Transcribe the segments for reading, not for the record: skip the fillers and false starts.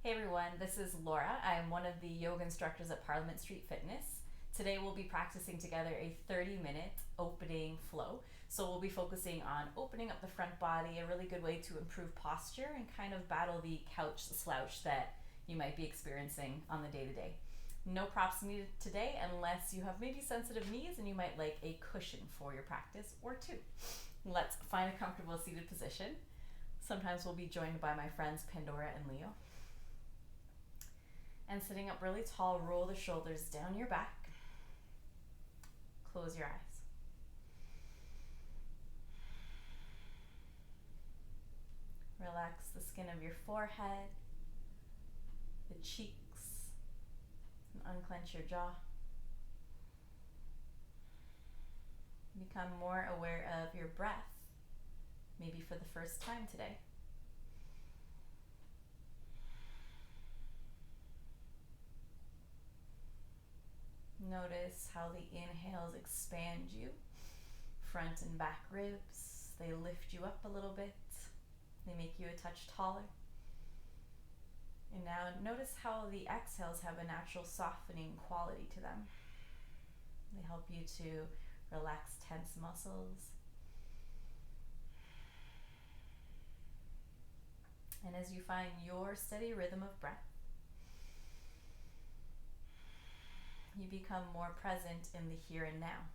Hey everyone, this is Laura. I'm one of the yoga instructors at Parliament Street Fitness. Today we'll be practicing together a 30-minute opening flow. So we'll be focusing on opening up the front body, a really good way to improve posture and kind of battle the couch slouch that you might be experiencing on the day-to-day. No props needed today unless you have maybe sensitive knees and you might like a cushion for your practice or two. Let's find a comfortable seated position. Sometimes we'll be joined by my friends Pandora and Leo. And sitting up really tall, roll the shoulders down your back. Close your eyes. Relax the skin of your forehead, the cheeks, and unclench your jaw. Become more aware of your breath, maybe for the first time today. Notice how the inhales expand you, front and back ribs. They lift you up a little bit. They make you a touch taller. And now notice how the exhales have a natural softening quality to them. They help you to relax tense muscles. And as you find your steady rhythm of breath, you become more present in the here and now.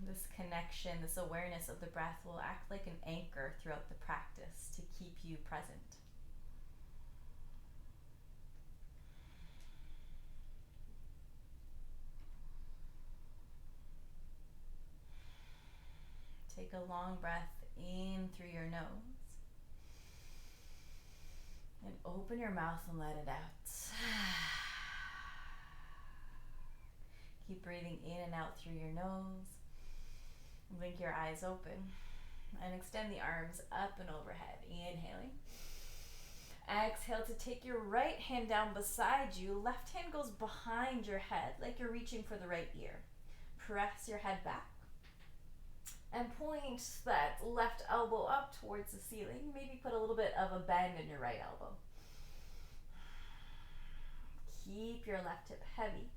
This connection, this awareness of the breath will act like an anchor throughout the practice to keep you present. Take a long breath in through your nose. And open your mouth and let it out. Keep breathing in and out through your nose. Blink your eyes open. And extend the arms up and overhead. Inhaling. Exhale to take your right hand down beside you. Left hand goes behind your head like you're reaching for the right ear. Press your head back. And point that left elbow up towards the ceiling. Maybe put a little bit of a bend in your right elbow. Keep your left hip heavy.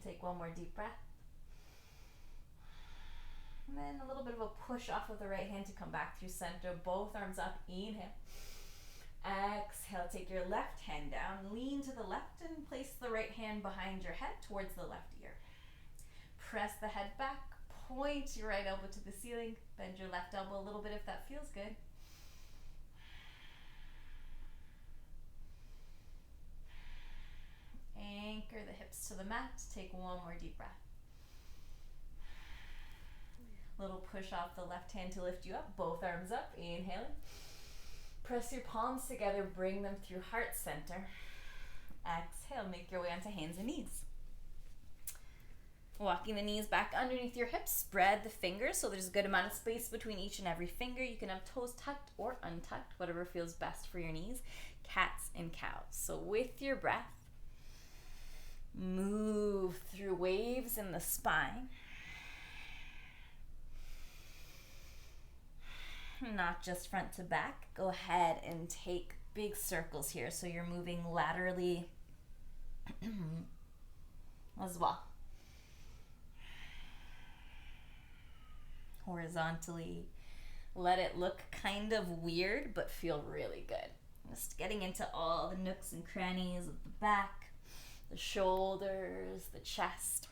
Take one more deep breath. And then a little bit of a push off of the right hand to come back through center. Both arms up. Inhale. Exhale. Take your left hand down. Lean to the left and place the right hand behind your head towards the left ear. Press the head back, point your right elbow to the ceiling, bend your left elbow a little bit if that feels good. Anchor the hips to the mat, take one more deep breath. Little push off the left hand to lift you up, both arms up, inhaling. Press your palms together, bring them through heart center. Exhale, make your way onto hands and knees. Walking the knees back underneath your hips, spread the fingers so there's a good amount of space between each and every finger. You can have toes tucked or untucked, whatever feels best for your knees. Cats and cows. So with your breath, move through waves in the spine. Not just front to back. Go ahead and take big circles here. So you're moving laterally as well. Horizontally. Let it look kind of weird, but feel really good. Just getting into all the nooks and crannies of the back, the shoulders, the chest.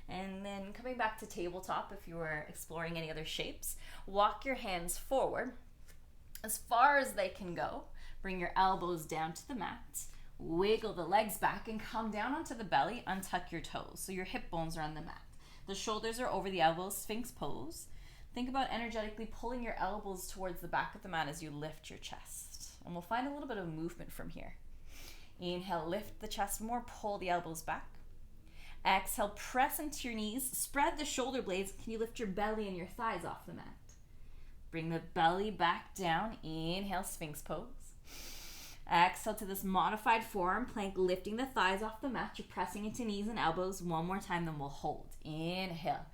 And then coming back to tabletop, if you were exploring any other shapes, walk your hands forward as far as they can go. Bring your elbows down to the mat. Wiggle the legs back and come down onto the belly. Untuck your toes so your hip bones are on the mat. The shoulders are over the elbows, Sphinx pose. Think about energetically pulling your elbows towards the back of the mat as you lift your chest. And we'll find a little bit of movement from here. Inhale, lift the chest more, pull the elbows back. Exhale, press into your knees, spread the shoulder blades. Can you lift your belly and your thighs off the mat? Bring the belly back down. Inhale, Sphinx pose. Exhale to this modified forearm plank, lifting the thighs off the mat. You're pressing into knees and elbows. One more time, then we'll hold. Inhale.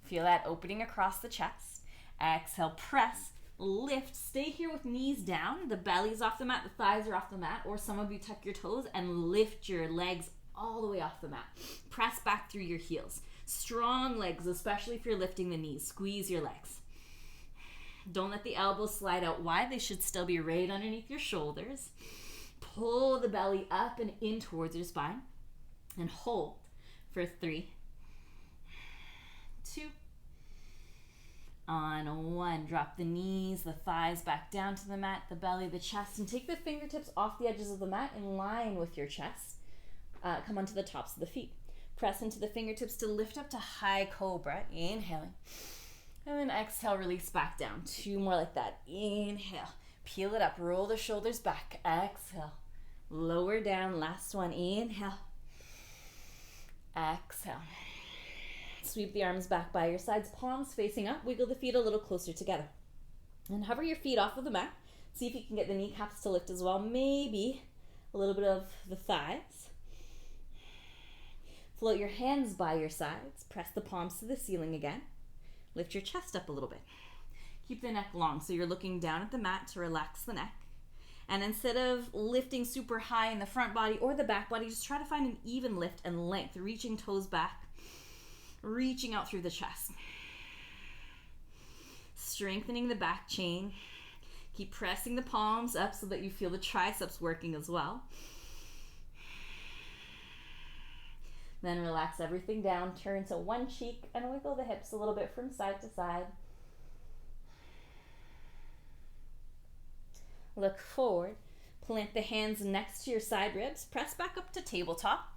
Feel that opening across the chest. Exhale, press, lift. Stay here with knees down. The belly's off the mat, the thighs are off the mat, or some of you tuck your toes and lift your legs all the way off the mat. Press back through your heels. Strong legs, especially if you're lifting the knees. Squeeze your legs. Don't let the elbows slide out wide. They should still be right underneath your shoulders. Pull the belly up and in towards your spine. And hold for 3, 2, on 1. Drop the knees, the thighs back down to the mat, the belly, the chest, and take the fingertips off the edges of the mat in line with your chest. Come onto the tops of the feet. Press into the fingertips to lift up to high cobra. Inhaling. And then exhale, release back down. 2 more like that. Inhale. Peel it up. Roll the shoulders back. Exhale. Lower down. Last one. Inhale. Exhale. Sweep the arms back by your sides. Palms facing up. Wiggle the feet a little closer together. And hover your feet off of the mat. See if you can get the kneecaps to lift as well. Maybe a little bit of the thighs. Float your hands by your sides. Press the palms to the ceiling again. Lift your chest up a little bit. Keep the neck long, so you're looking down at the mat to relax the neck. And instead of lifting super high in the front body or the back body, just try to find an even lift and length, reaching toes back, reaching out through the chest. Strengthening the back chain. Keep pressing the palms up so that you feel the triceps working as well. Then relax everything down, turn to one cheek and wiggle the hips a little bit from side to side. Look forward, plant the hands next to your side ribs, press back up to tabletop.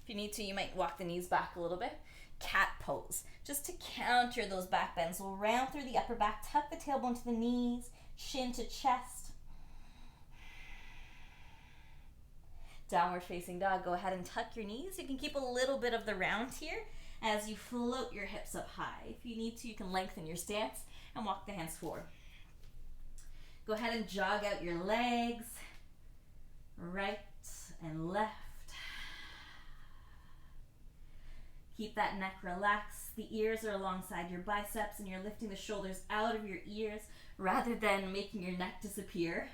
If you need to, you might walk the knees back a little bit. Cat pose, just to counter those back bends. We'll round through the upper back, tuck the tailbone to the knees, shin to chest. Downward facing dog, go ahead and tuck your knees. You can keep a little bit of the round here as you float your hips up high. If you need to, you can lengthen your stance and walk the hands forward. Go ahead and jog out your legs, right and left. Keep that neck relaxed. The ears are alongside your biceps and you're lifting the shoulders out of your ears rather than making your neck disappear.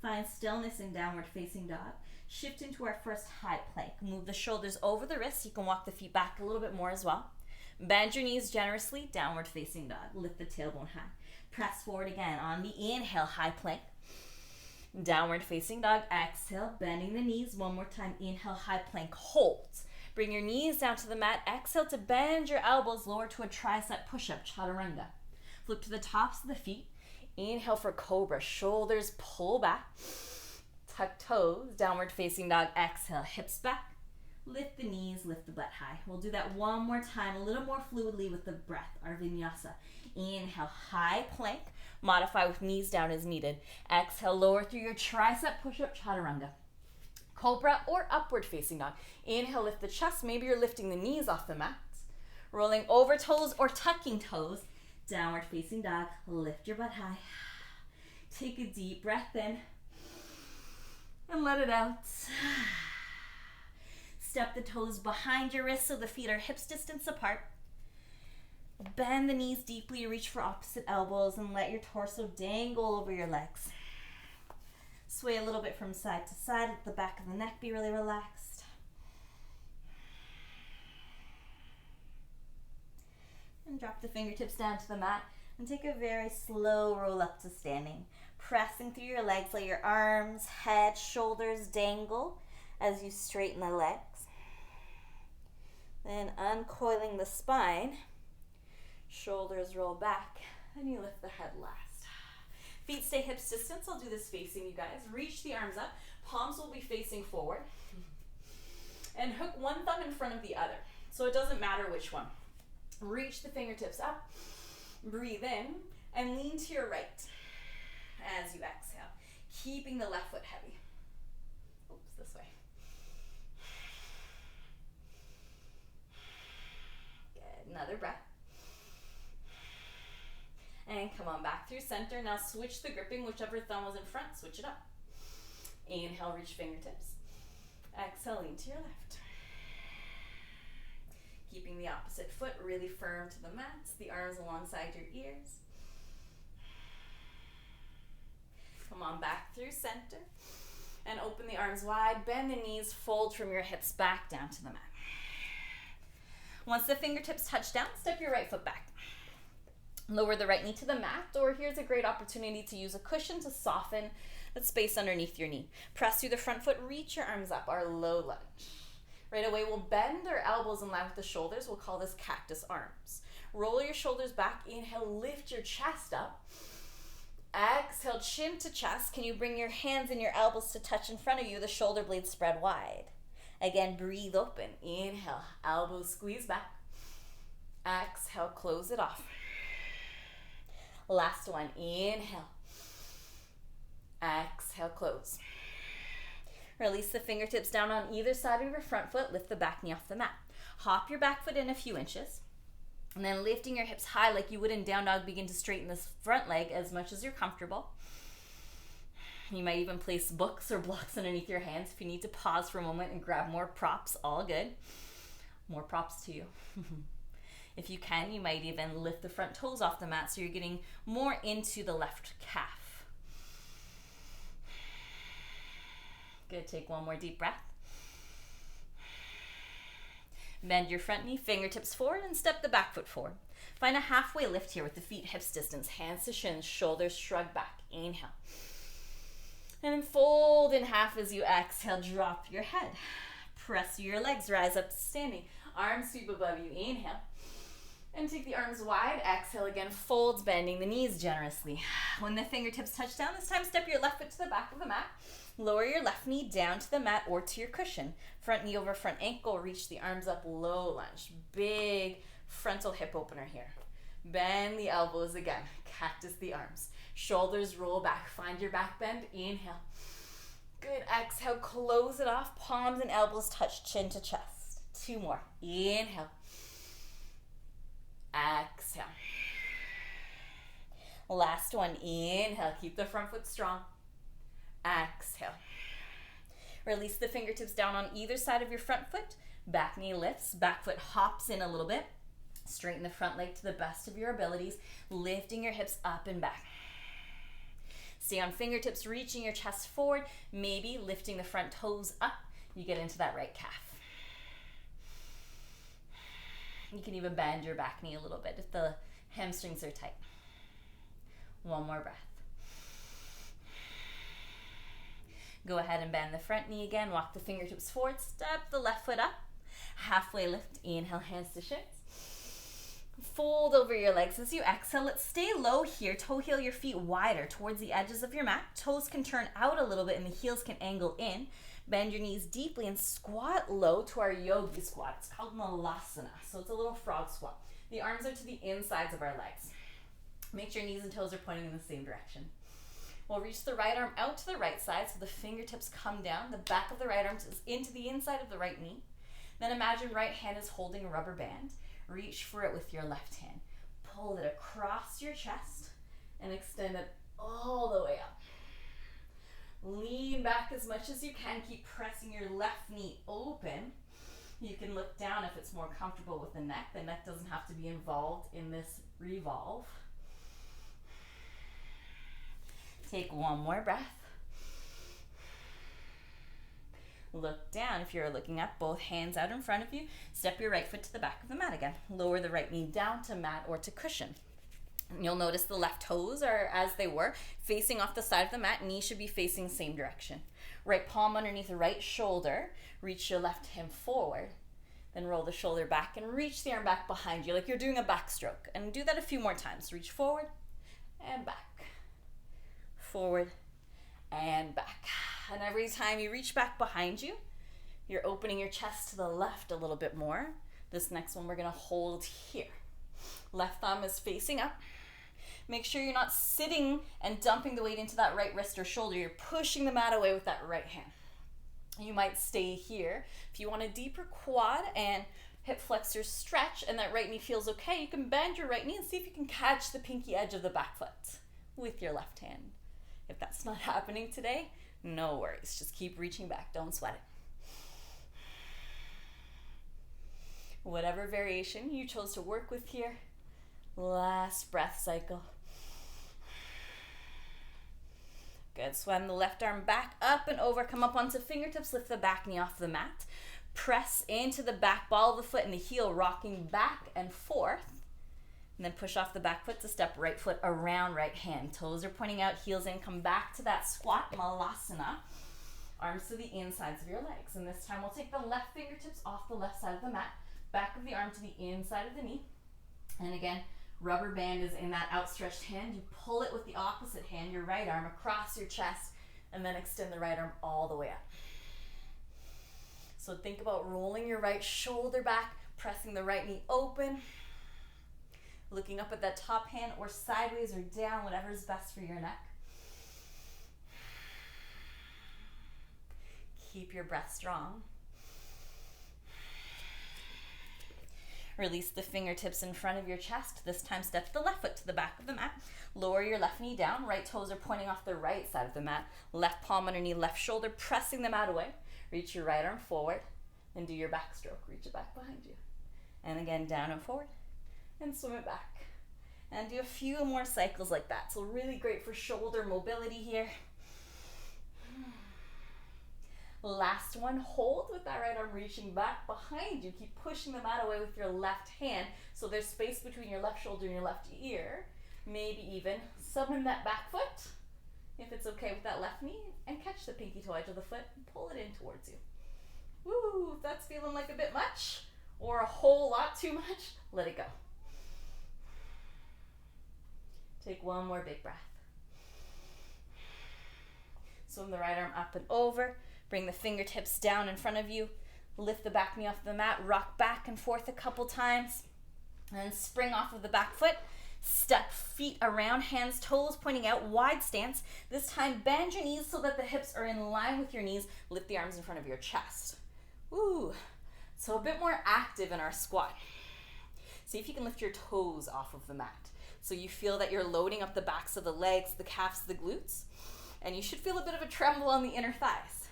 Find stillness in downward facing dog. Shift into our first high plank. Move the shoulders over the wrists. You can walk the feet back a little bit more as well. Bend your knees generously. Downward facing dog. Lift the tailbone high. Press forward again on the inhale, high plank. Downward facing dog. Exhale, bending the knees. One more time. Inhale, high plank. Hold. Bring your knees down to the mat. Exhale to bend your elbows. Lower to a tricep push-up, chaturanga. Flip to the tops of the feet. Inhale for cobra, shoulders pull back, tuck toes, downward facing dog, exhale, hips back, lift the knees, lift the butt high. We'll do that one more time, a little more fluidly with the breath, our vinyasa. Inhale, high plank, modify with knees down as needed. Exhale, lower through your tricep push-up, chaturanga. Cobra or upward facing dog. Inhale, lift the chest, maybe you're lifting the knees off the mat. Rolling over toes or tucking toes. Downward facing dog, lift your butt high. Take a deep breath in and let it out. Step the toes behind your wrists so the feet are hips distance apart. Bend the knees deeply, reach for opposite elbows and let your torso dangle over your legs. Sway a little bit from side to side, let the back of the neck be really relaxed. And drop the fingertips down to the mat and take a very slow roll up to standing. Pressing through your legs, let your arms, head, shoulders dangle as you straighten the legs. Then uncoiling the spine, shoulders roll back, and you lift the head last. Feet stay hips distance. I'll do this facing you guys. Reach the arms up. Palms will be facing forward. And hook one thumb in front of the other. So it doesn't matter which one. Reach the fingertips up, breathe in, and lean to your right as you exhale, keeping the left foot heavy. Oops, this way. Good, another breath. And come on back through center. Now switch the gripping, whichever thumb was in front, switch it up. Inhale, reach fingertips. Exhale, lean to your left. Keeping the opposite foot really firm to the mat, the arms alongside your ears. Come on back through center and open the arms wide, bend the knees, fold from your hips back down to the mat. Once the fingertips touch down, step your right foot back. Lower the right knee to the mat, or here's a great opportunity to use a cushion to soften the space underneath your knee. Press through the front foot, reach your arms up, our low lunge. Right away, we'll bend our elbows in line with the shoulders. We'll call this Cactus Arms. Roll your shoulders back, inhale, lift your chest up. Exhale, chin to chest. Can you bring your hands and your elbows to touch in front of you, the shoulder blades spread wide? Again, breathe open. Inhale, elbows squeeze back. Exhale, close it off. Last one, inhale. Exhale, close. Release the fingertips down on either side of your front foot. Lift the back knee off the mat. Hop your back foot in a few inches. And then lifting your hips high like you would in down dog, begin to straighten this front leg as much as you're comfortable. You might even place books or blocks underneath your hands if you need to pause for a moment and grab more props, all good. More props to you. If you can, you might even lift the front toes off the mat so you're getting more into the left calf. Good, take one more deep breath. Bend your front knee, fingertips forward, and step the back foot forward. Find a halfway lift here with the feet hips distance, hands to shins, shoulders shrug back. Inhale. And then fold in half as you exhale, drop your head. Press your legs, rise up standing. Arms sweep above you, inhale. And take the arms wide, exhale again, folds, bending the knees generously. When the fingertips touch down, this time step your left foot to the back of the mat. Lower your left knee down to the mat or to your cushion. Front knee over front ankle, reach the arms up, low lunge. Big frontal hip opener here. Bend the elbows again, cactus the arms. Shoulders roll back, find your back bend, inhale. Good, exhale, close it off, palms and elbows touch chin to chest. Two more, inhale. Exhale. Last one, inhale, keep the front foot strong. Exhale. Release the fingertips down on either side of your front foot. Back knee lifts, back foot hops in a little bit. Straighten the front leg to the best of your abilities, lifting your hips up and back. Stay on fingertips, reaching your chest forward, maybe lifting the front toes up. You get into that right calf. You can even bend your back knee a little bit if the hamstrings are tight. One more breath. Go ahead and bend the front knee again. Walk the fingertips forward. Step the left foot up. Halfway lift. Inhale, hands to shins. Fold over your legs as you exhale. Let's stay low here. Toe heel your feet wider towards the edges of your mat. Toes can turn out a little bit and the heels can angle in. Bend your knees deeply and squat low to our Yogi Squat. It's called Malasana, so it's a little frog squat. The arms are to the insides of our legs. Make sure your knees and toes are pointing in the same direction. We'll reach the right arm out to the right side so the fingertips come down. The back of the right arm is into the inside of the right knee. Then imagine right hand is holding a rubber band. Reach for it with your left hand. Pull it across your chest and extend it all the way up. Lean back as much as you can. Keep pressing your left knee open. You can look down if it's more comfortable with the neck. The neck doesn't have to be involved in this revolve. Take one more breath. Look down. If you're looking up, both hands out in front of you. Step your right foot to the back of the mat again. Lower the right knee down to mat or to cushion. And you'll notice the left toes are as they were, facing off the side of the mat. Knee should be facing the same direction. Right palm underneath the right shoulder. Reach your left hand forward. Then roll the shoulder back and reach the arm back behind you like you're doing a backstroke. And do that a few more times. Reach forward and back. Forward and back. And every time you reach back behind you, you're opening your chest to the left a little bit more. This next one we're going to hold here. Left thumb is facing up. Make sure you're not sitting and dumping the weight into that right wrist or shoulder. You're pushing the mat away with that right hand. You might stay here. If you want a deeper quad and hip flexors stretch and that right knee feels okay, you can bend your right knee and see if you can catch the pinky edge of the back foot with your left hand. If that's not happening today, no worries. Just keep reaching back. Don't sweat it. Whatever variation you chose to work with here. Last breath cycle. Good. Swim the left arm back, up and over. Come up onto fingertips. Lift the back knee off the mat. Press into the back ball of the foot and the heel, rocking back and forth. And then push off the back foot to step right foot around right hand. Toes are pointing out, heels in. Come back to that squat, malasana. Arms to the insides of your legs. And this time we'll take the left fingertips off the left side of the mat. Back of the arm to the inside of the knee. And again, rubber band is in that outstretched hand. You pull it with the opposite hand, your right arm across your chest, and then extend the right arm all the way up. So think about rolling your right shoulder back, pressing the right knee open, looking up at that top hand or sideways or down, whatever is best for your neck. Keep your breath strong. Release the fingertips in front of your chest. This time step the left foot to the back of the mat. Lower your left knee down. Right toes are pointing off the right side of the mat. Left palm underneath left shoulder, pressing them out away. Reach your right arm forward and do your backstroke. Reach it back behind you. And again, down and forward and swim it back. And do a few more cycles like that. So really great for shoulder mobility here. Last one, hold with that right arm reaching back behind you. Keep pushing the mat away with your left hand so there's space between your left shoulder and your left ear. Maybe even summon that back foot, if it's okay with that left knee, and catch the pinky toe edge of the foot and pull it in towards you. Woo, if that's feeling like a bit much or a whole lot too much, let it go. Take one more big breath. Swim the right arm up and over. Bring the fingertips down in front of you. Lift the back knee off the mat. Rock back and forth a couple times. And then spring off of the back foot. Step feet around, hands, toes pointing out, wide stance. This time bend your knees so that the hips are in line with your knees. Lift the arms in front of your chest. Woo! So a bit more active in our squat. See if you can lift your toes off of the mat. So you feel that you're loading up the backs of the legs, the calves, the glutes. And you should feel a bit of a tremble on the inner thighs.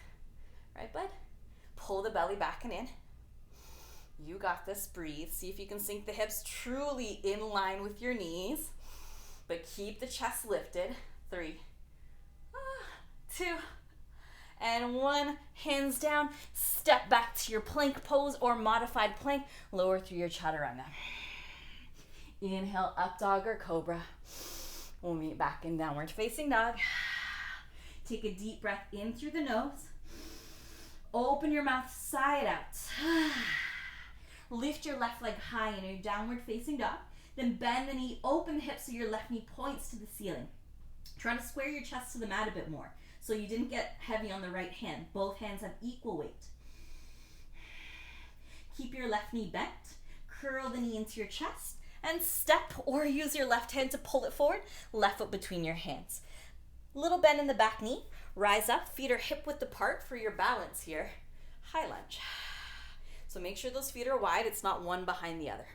Right, bud? Pull the belly back and in. You got this. Breathe. See if you can sink the hips truly in line with your knees. But keep the chest lifted. 3, 2, and 1. Hands down. Step back to your plank pose or modified plank. Lower through your chaturanga. Inhale, up dog or cobra. We'll meet back in downward facing dog. Take a deep breath in through the nose. Open your mouth side out. Lift your left leg high in your downward facing dog. Then bend the knee, open the hips so your left knee points to the ceiling. Try to square your chest to the mat a bit more so you didn't get heavy on the right hand. Both hands have equal weight. Keep your left knee bent. Curl the knee into your chest and step or use your left hand to pull it forward. Left foot between your hands. Little bend in the back knee. Rise up, feet are hip width apart for your balance here. High lunge. So make sure those feet are wide. It's not one behind the other.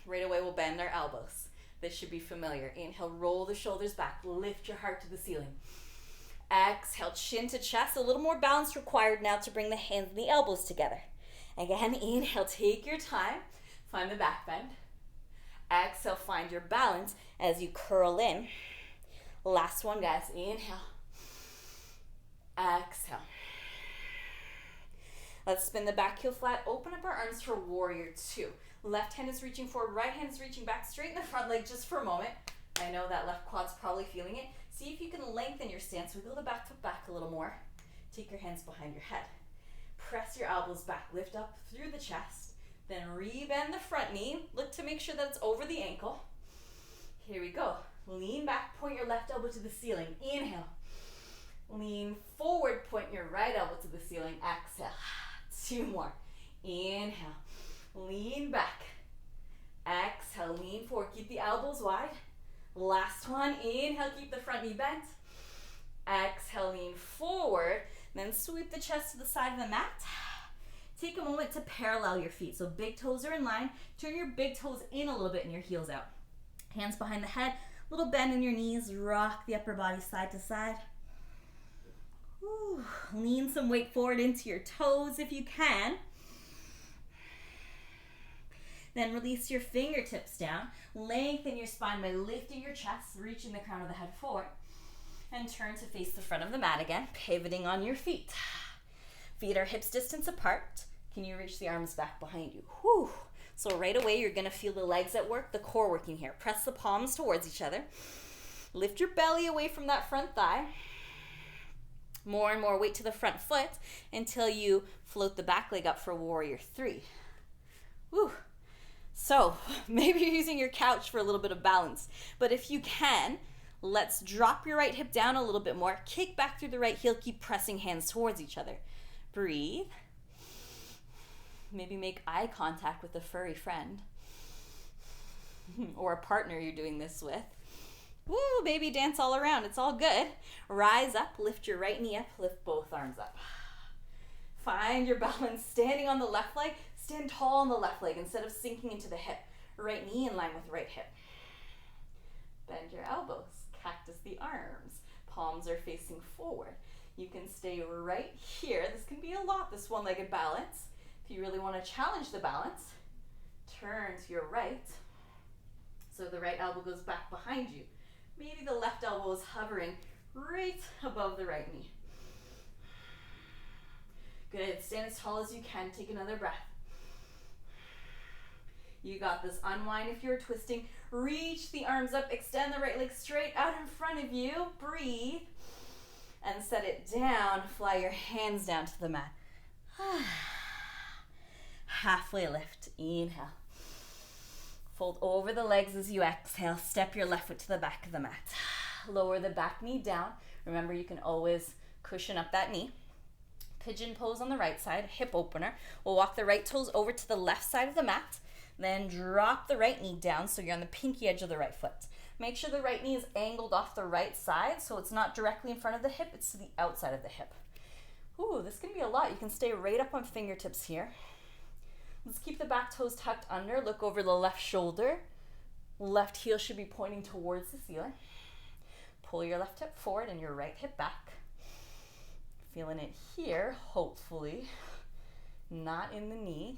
Right away, we'll bend our elbows. This should be familiar. Inhale, roll the shoulders back. Lift your heart to the ceiling. Exhale, chin to chest. A little more balance required now to bring the hands and the elbows together. Again, inhale, take your time. Find the back bend. Exhale, find your balance as you curl in. Last one, guys. Inhale. Exhale. Let's spin the back heel flat. Open up our arms for warrior 2. Left hand is reaching forward. Right hand is reaching back. Straighten the front leg just for a moment. I know that left quad's probably feeling it. See if you can lengthen your stance. Wiggle the back foot back a little more. Take your hands behind your head. Press your elbows back. Lift up through the chest. Then rebend the front knee. Look to make sure that it's over the ankle. Here we go. Lean back, point your left elbow to the ceiling. Inhale. Lean forward, point your right elbow to the ceiling. Exhale. 2 more. Inhale. Lean back. Exhale, lean forward. Keep the elbows wide. Last one. Inhale, keep the front knee bent. Exhale, lean forward. Then sweep the chest to the side of the mat. Take a moment to parallel your feet. So big toes are in line. Turn your big toes in a little bit and your heels out. Hands behind the head. Little bend in your knees. Rock the upper body side to side. Ooh, lean some weight forward into your toes if you can. Then release your fingertips down. Lengthen your spine by lifting your chest, reaching the crown of the head forward. And turn to face the front of the mat again, pivoting on your feet. Feet are hips distance apart. Can you reach the arms back behind you? Whew. So right away, you're gonna feel the legs at work, the core working here. Press the palms towards each other. Lift your belly away from that front thigh. More and more weight to the front foot until you float the back leg up for warrior 3. Whew. So maybe you're using your couch for a little bit of balance, but if you can, let's drop your right hip down a little bit more. Kick back through the right heel. Keep pressing hands towards each other. Breathe. Maybe make eye contact with a furry friend or a partner you're doing this with. Woo, baby dance all around. It's all good. Rise up, lift your right knee up, lift both arms up. Find your balance standing on the left leg. Stand tall on the left leg instead of sinking into the hip. Right knee in line with right hip. Bend your elbows. Cactus the arms. Palms are facing forward. You can stay right here. This can be a lot, this one-legged balance. If you really want to challenge the balance, turn to your right. So the right elbow goes back behind you. Maybe the left elbow is hovering right above the right knee. Good. Stand as tall as you can. Take another breath. You got this. Unwind if you're twisting. Reach the arms up. Extend the right leg straight out in front of you. Breathe. And set it down. Fly your hands down to the mat. Halfway lift. Inhale. Fold over the legs as you exhale. Step your left foot to the back of the mat. Lower the back knee down. Remember, you can always cushion up that knee. Pigeon pose on the right side, hip opener. We'll walk the right toes over to the left side of the mat. Then drop the right knee down so you're on the pinky edge of the right foot. Make sure the right knee is angled off the right side so it's not directly in front of the hip, it's to the outside of the hip. Ooh, this can be a lot. You can stay right up on fingertips here. Let's keep the back toes tucked under. Look over the left shoulder. Left heel should be pointing towards the ceiling. Pull your left hip forward and your right hip back. Feeling it here, hopefully. Not in the knee.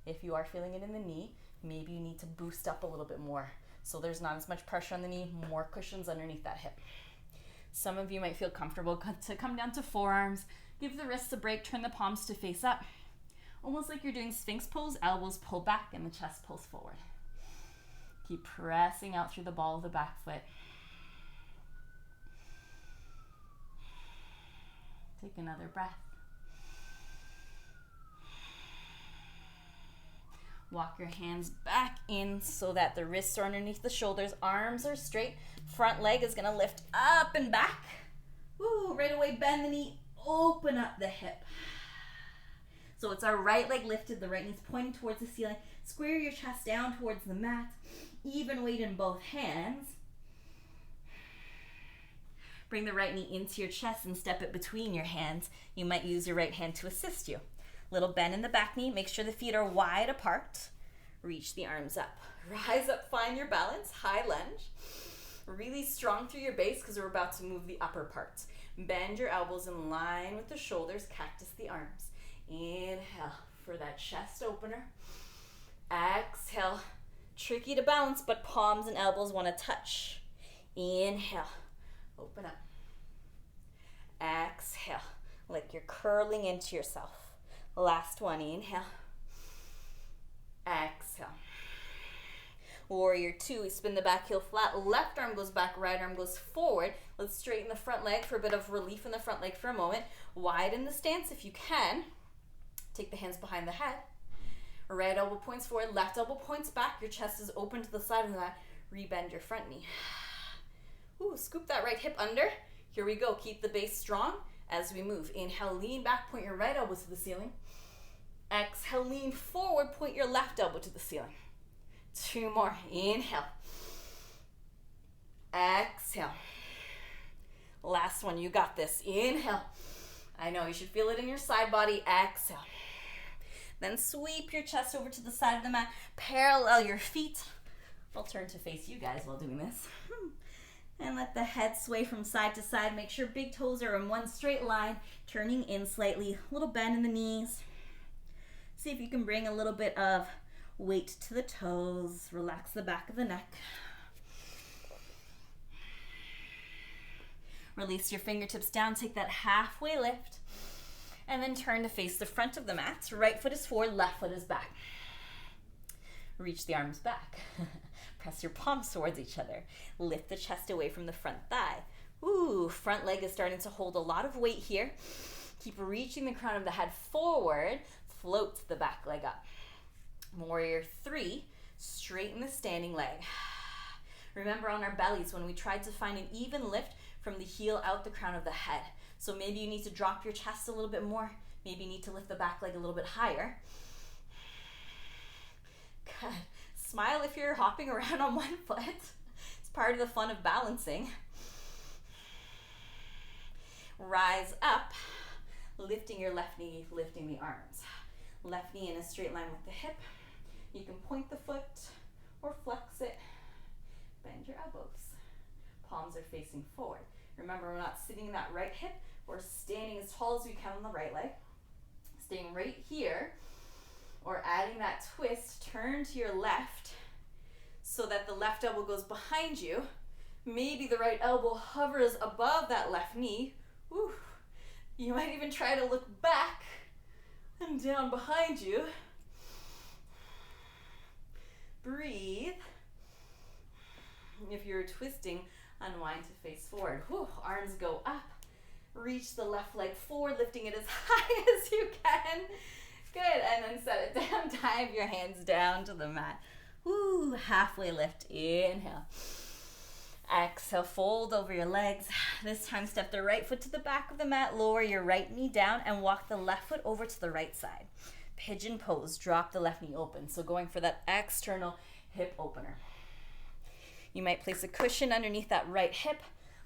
If you are feeling it in the knee, maybe you need to boost up a little bit more so there's not as much pressure on the knee, more cushions underneath that hip. Some of you might feel comfortable to come down to forearms. Give the wrists a break, turn the palms to face up. Almost like you're doing Sphinx pose, elbows pull back and the chest pulls forward. Keep pressing out through the ball of the back foot. Take another breath. Walk your hands back in so that the wrists are underneath the shoulders, arms are straight, front leg is gonna lift up and back. Woo, right away bend the knee, open up the hip. So it's our right leg lifted, the right knee's pointing towards the ceiling. Square your chest down towards the mat. Even weight in both hands. Bring the right knee into your chest and step it between your hands. You might use your right hand to assist you. Little bend in the back knee. Make sure the feet are wide apart. Reach the arms up. Rise up, find your balance. High lunge. Really strong through your base because we're about to move the upper parts. Bend your elbows in line with the shoulders. Cactus the arms. Inhale for that chest opener. Exhale. Tricky to balance, but palms and elbows want to touch. Inhale. Open up. Exhale. Like you're curling into yourself. Last one. Inhale. Exhale. Warrior 2. We spin the back heel flat. Left arm goes back, right arm goes forward. Let's straighten the front leg for a bit of relief in the front leg for a moment. Widen the stance if you can. Take the hands behind the head. Right elbow points forward, left elbow points back. Your chest is open to the side of the mat. Rebend your front knee. Ooh, scoop that right hip under. Here we go. Keep the base strong as we move. Inhale, lean back, point your right elbow to the ceiling. Exhale, lean forward, point your left elbow to the ceiling. 2 more. Inhale. Exhale. Last one. You got this. Inhale. I know, you should feel it in your side body. Exhale. Then sweep your chest over to the side of the mat. Parallel your feet. I'll turn to face you guys while doing this. And let the head sway from side to side. Make sure big toes are in one straight line, turning in slightly. A little bend in the knees. See if you can bring a little bit of Weight to the toes. Relax the back of the neck. Release your fingertips down. Take that halfway lift. And then turn to face the front of the mat. Right foot is forward, left foot is back. Reach the arms back. Press your palms towards each other. Lift the chest away from the front thigh. Ooh, front leg is starting to hold a lot of weight here. Keep reaching the crown of the head forward. Float the back leg up. Warrior 3, straighten the standing leg. Remember on our bellies when we tried to find an even lift from the heel out the crown of the head. So maybe you need to drop your chest a little bit more. Maybe you need to lift the back leg a little bit higher. Good. Smile if you're hopping around on one foot. It's part of the fun of balancing. Rise up, lifting your left knee, lifting the arms. Left knee in a straight line with the hip. You can point the foot or flex it. Bend your elbows. Palms are facing forward. Remember, we're not sitting in that right hip. We're standing as tall as we can on the right leg. Staying right here, or adding that twist, turn to your left so that the left elbow goes behind you. Maybe the right elbow hovers above that left knee. Ooh. You might even try to look back and down behind you. Breathe. If you're twisting, unwind to face forward. Whew. Arms go up. Reach the left leg forward, lifting it as high as you can. Good, and then set it down. Dive your hands down to the mat. Woo, halfway lift. Inhale. Exhale, fold over your legs. This time, step the right foot to the back of the mat. Lower your right knee down and walk the left foot over to the right side. Pigeon pose. Drop the left knee open. So going for that external hip opener. You might place a cushion underneath that right hip.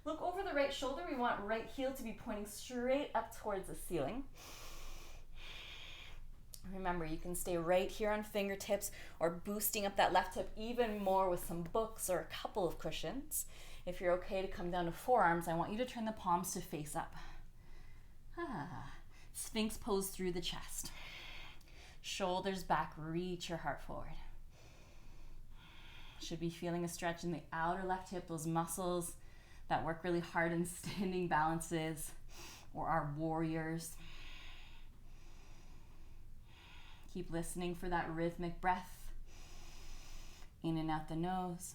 Look over the right shoulder. We want right heel to be pointing straight up towards the ceiling. Remember, you can stay right here on fingertips or boosting up that left hip even more with some books or a couple of cushions. If you're okay to come down to forearms, I want you to turn the palms to face up. Sphinx pose through the chest. Shoulders back, reach your heart forward. Should be feeling a stretch in the outer left hip, those muscles that work really hard in standing balances or our warriors. Keep listening for that rhythmic breath. In and out the nose.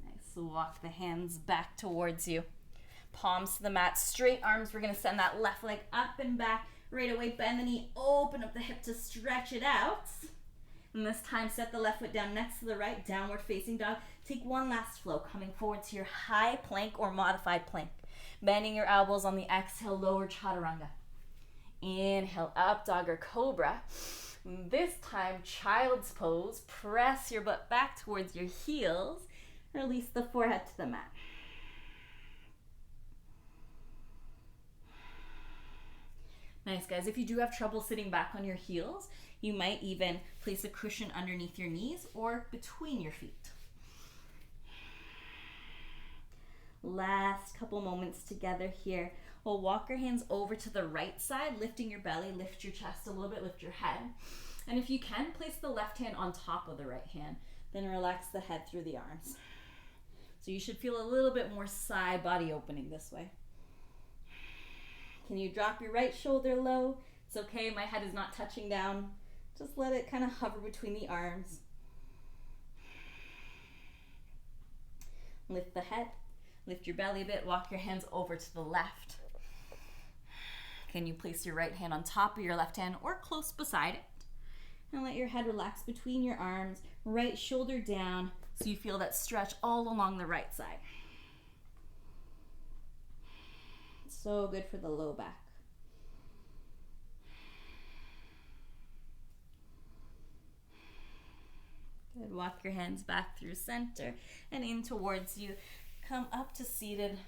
Nice. So walk the hands back towards you. Palms to the mat, straight arms. We're going to send that left leg up and back. Right away, bend the knee, open up the hip to stretch it out. And this time, set the left foot down next to the right, downward facing dog. Take one last flow, coming forward to your high plank or modified plank. Bending your elbows on the exhale, lower chaturanga. Inhale, up dog or cobra. This time, child's pose. Press your butt back towards your heels. Release the forehead to the mat. Nice, guys. If you do have trouble sitting back on your heels, you might even place a cushion underneath your knees or between your feet. Last couple moments together here. We'll walk your hands over to the right side, lifting your belly, lift your chest a little bit, lift your head. And if you can, place the left hand on top of the right hand. Then relax the head through the arms. So you should feel a little bit more side body opening this way. Can you drop your right shoulder low? It's okay, my head is not touching down. Just let it kind of hover between the arms. Lift the head, lift your belly a bit, walk your hands over to the left. Can you place your right hand on top of your left hand or close beside it? And let your head relax between your arms, right shoulder down, so you feel that stretch all along the right side. So good for the low back. Good. Walk your hands back through center and in towards you. Come up to seated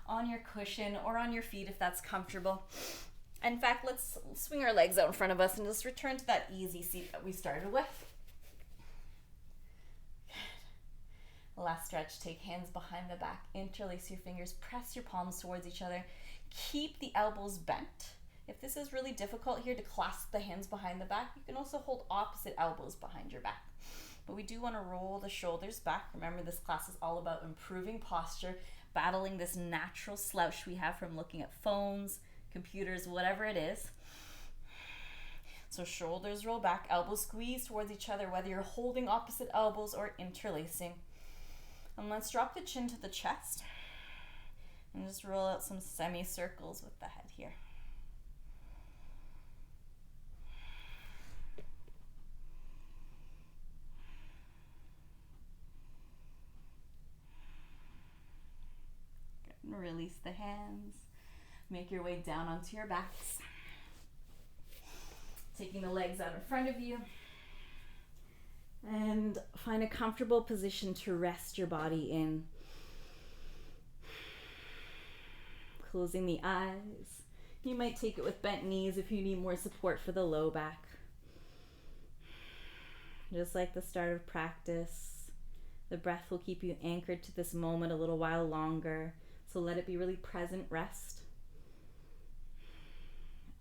on your cushion or on your feet if that's comfortable. In fact, let's swing our legs out in front of us and just return to that easy seat that we started with. Good. Last stretch. Take hands behind the back. Interlace your fingers. Press your palms towards each other. Keep the elbows bent. If this is really difficult here to clasp the hands behind the back, you can also hold opposite elbows behind your back. But we do want to roll the shoulders back. Remember, this class is all about improving posture, battling this natural slouch we have from looking at phones, computers, whatever it is. So shoulders roll back, elbows squeeze towards each other, whether you're holding opposite elbows or interlacing. And let's drop the chin to the chest and just roll out some semicircles with the head here. Good. And release the hands. Make your way down onto your backs. Taking the legs out in front of you. And find a comfortable position to rest your body in. Closing the eyes. You might take it with bent knees if you need more support for the low back. Just like the start of practice, the breath will keep you anchored to this moment a little while longer. So let it be really present rest.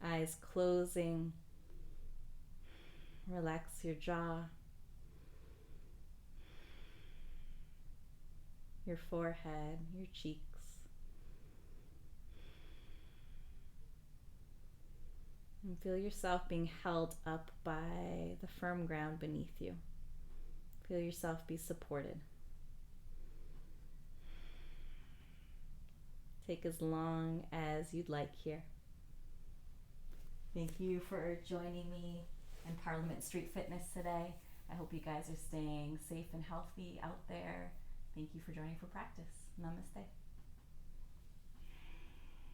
Eyes closing. Relax your jaw, your forehead, your cheeks. And feel yourself being held up by the firm ground beneath you. Feel yourself be supported. Take as long as you'd like here. Thank you for joining me in Parliament Street Fitness today. I hope you guys are staying safe and healthy out there. Thank you for joining for practice. Namaste.